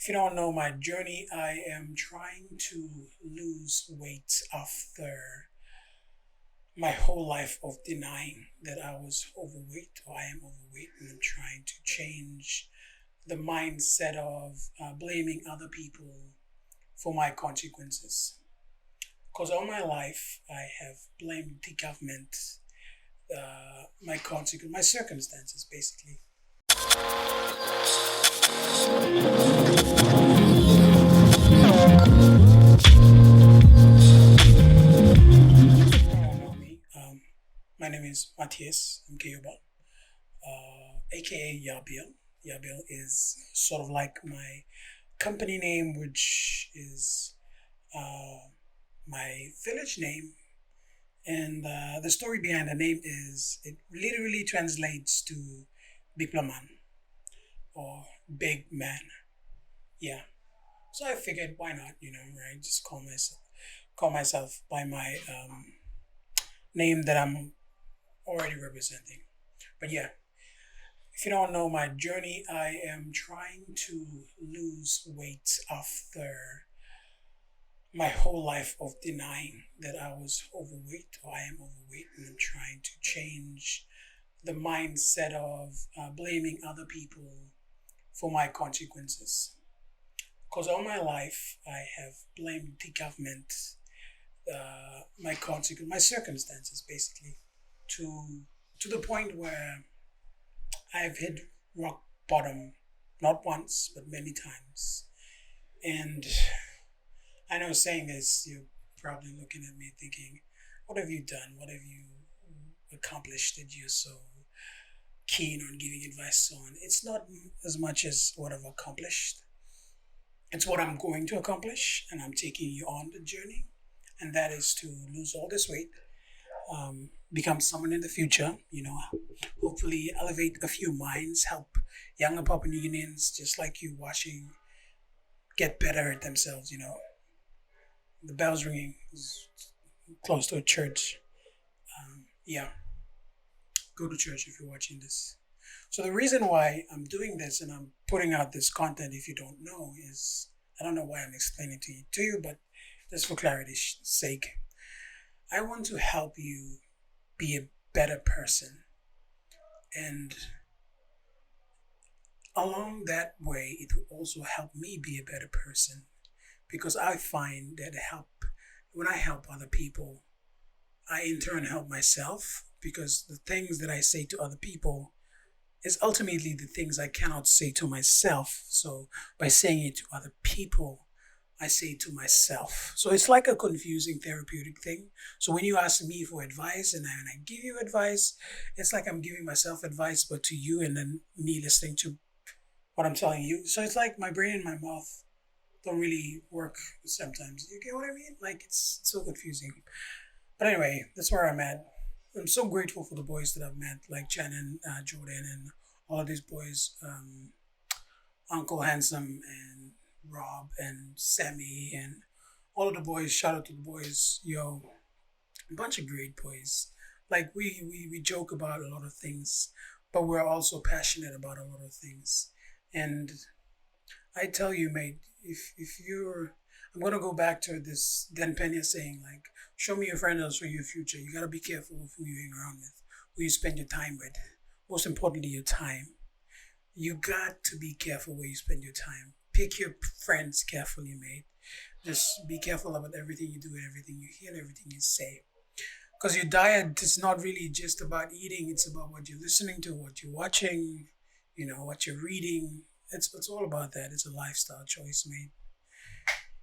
If you don't know my journey, I am trying to lose weight after my whole life of denying that I was overweight or I am overweight, and I'm trying to change the mindset of blaming other people for my consequences. Because all my life I have blamed the government, my circumstances, basically. If you don't know me, my name is Matthias Mkeyoba, aka Yabil. Yabil is sort of like my company name, which is uh, my village name. And the story behind the name is it literally translates to Big Man or Big Man. Yeah. So I figured, why not? Right? Just call myself by my name that I'm already representing. But yeah, if you don't know my journey, I am trying to lose weight after my whole life of denying that I was overweight or I am overweight, and I'm trying to change the mindset of blaming other people for my consequences. Because all my life I have blamed the government, my circumstances, basically, to to the point where I've hit rock bottom, not once but many times. And I know saying this, you're probably looking at me thinking, what have you done? What have you accomplished that you're so keen on giving advice on? It's not as much as what I've accomplished, it's what I'm going to accomplish, and I'm taking you on the journey. And that is to lose all this weight, become someone in the future, hopefully elevate a few minds, help younger Papua New Guineans just like you watching get better at themselves. The bell's ringing is close to a church. Yeah, go to church if you're watching this. So the reason why I'm doing this and I'm putting out this content, if you don't know, is I don't know why I'm explaining to you, but just for clarity's sake, I want to help you be a better person, and along that way, it will also help me be a better person, because I find that when I help other people, I in turn help myself, because the things that I say to other people is ultimately the things I cannot say to myself. So by saying it to other people, I say it to myself. So it's like a confusing therapeutic thing. So when you ask me for advice and I give you advice, it's like I'm giving myself advice, but to you, and then me listening to what I'm telling you. So it's like my brain and my mouth don't really work sometimes. You get what I mean? Like it's so confusing. But anyway, that's where I'm at. I'm so grateful for the boys that I've met, like Shannon, Jordan, and all of these boys, Uncle Handsome and Rob and Sammy and all of the boys. Shout out to the boys, yo, a bunch of great boys. Like we joke about a lot of things, but we're also passionate about a lot of things. And I tell you, mate, if you're, I'm gonna go back to this Dan Pena saying, like, show me your friend, I'll show you your future. You gotta be careful of who you hang around with, who you spend your time with. Most importantly, your time. You got to be careful where you spend your time. Pick your friends carefully, mate. Just be careful about everything you do and everything you hear and everything you say. Because your diet is not really just about eating, it's about what you're listening to, what you're watching, what you're reading. It's all about that. It's a lifestyle choice, mate.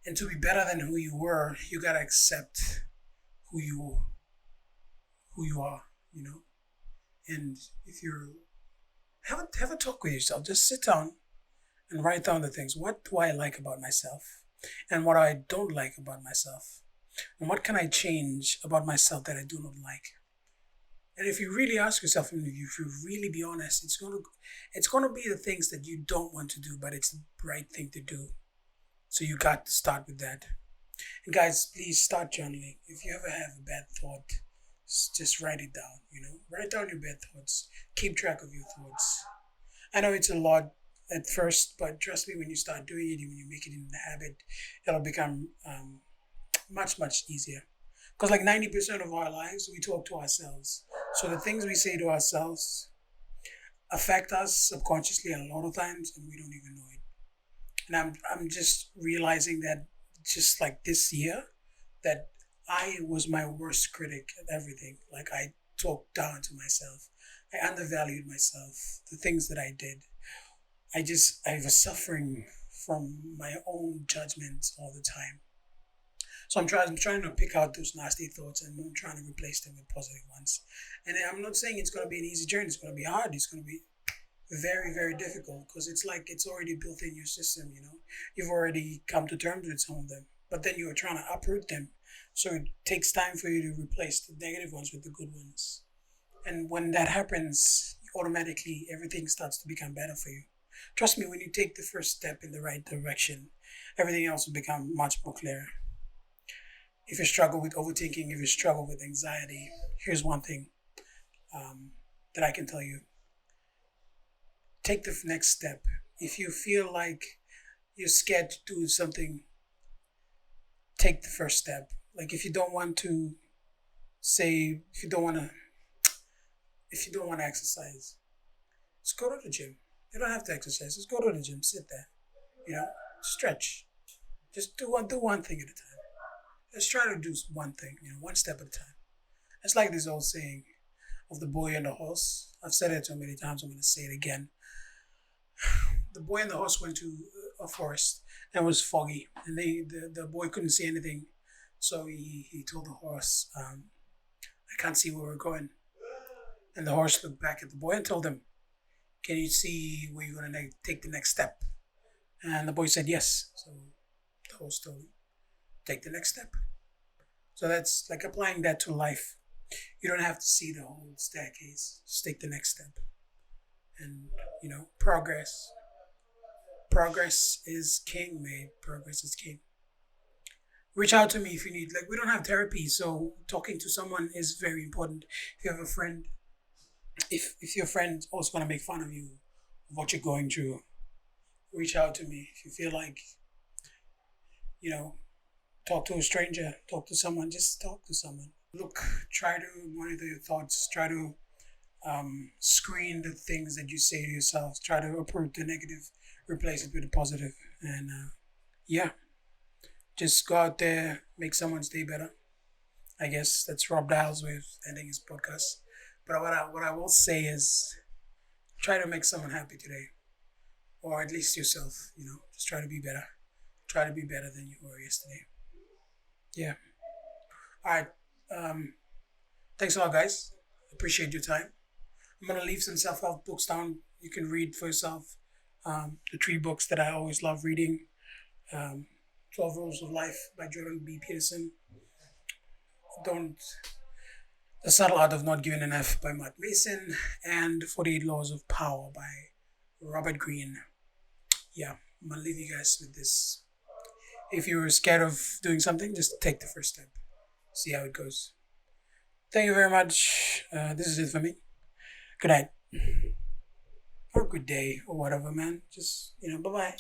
And to be better than who you were, you gotta accept who you who you are, you know. And if you're have a talk with yourself, just sit down and write down the things. What do I like about myself? And what I don't like about myself? And what can I change about myself that I do not like? And if you really ask yourself, and if you really be honest, it's gonna be the things that you don't want to do, but it's the right thing to do. So you got to start with that. And guys, please start journaling. If you ever have a bad thought, just write it down. Write down your bad thoughts. Keep track of your thoughts. I know it's a lot. at first, but trust me, when you start doing it, when you make it in a habit, it'll become much, much easier. Because like 90% of our lives, we talk to ourselves. So the things we say to ourselves affect us subconsciously a lot of times, and we don't even know it. And I'm just realizing that just like this year, that I was my worst critic at everything. Like I talked down to myself. I undervalued myself, the things that I did. I was suffering from my own judgments all the time. So I'm trying to pick out those nasty thoughts and I'm trying to replace them with positive ones. And I'm not saying it's going to be an easy journey. It's going to be hard. It's going to be very, very difficult because it's like it's already built in your system, you know. You've already come to terms with some of them, but then you're trying to uproot them. So it takes time for you to replace the negative ones with the good ones. And when that happens, automatically everything starts to become better for you. Trust me, when you take the first step in the right direction, everything else will become much more clear. If you struggle with overthinking, if you struggle with anxiety, here's one thing um, that I can tell you: take the next step. If you feel like you're scared to do something, take the first step. Like if you don't want to say, if you don't want to exercise, just go to the gym. You don't have to exercise. Just go to the gym, sit there, you know, stretch. Just do one thing at a time. Let's try to do one thing, you know, one step at a time. It's like this old saying of the boy and the horse. I've said it so many times, I'm going to say it again. The boy and the horse went to a forest and it was foggy, and the boy couldn't see anything. So he told the horse, I can't see where we're going. And the horse looked back at the boy and told him, can you see where you're going to take the next step? And the boy said yes. So the horse told him, take the next step. So that's like applying that to life. You don't have to see the whole staircase. Just take the next step. And, you know, progress. Progress is king, mate. Progress is king. Reach out to me if you need. Like, we don't have therapy, so talking to someone is very important. If you have a friend, if your friend also going to make fun of you, of what you're going through, reach out to me. If you feel like, you know, talk to a stranger, talk to someone, just talk to someone. Look, try to monitor your thoughts, try to screen the things that you say to yourself, try to uproot the negative, replace it with the positive. And yeah, just go out there, make someone's day better. I guess that's Rob Dial's way of ending his podcast. But what I will say is try to make someone happy today, or at least yourself, you know, just try to be better. Try to be better than you were yesterday. Yeah. All right. Um, Thanks a lot, guys. Appreciate your time. I'm gonna leave some self-help books down. You can read for yourself. The three books that I always love reading: um, 12 Rules of Life by Jordan B. Peterson. Don't The Subtle Art of Not Giving an F by Matt Mason, and 48 Laws of Power by Robert Greene. Yeah, I'm gonna leave you guys with this. If you're scared of doing something, just take the first step. See how it goes. Thank you very much. This is it for me. Good night. Or good day, or whatever, man. Just, bye bye.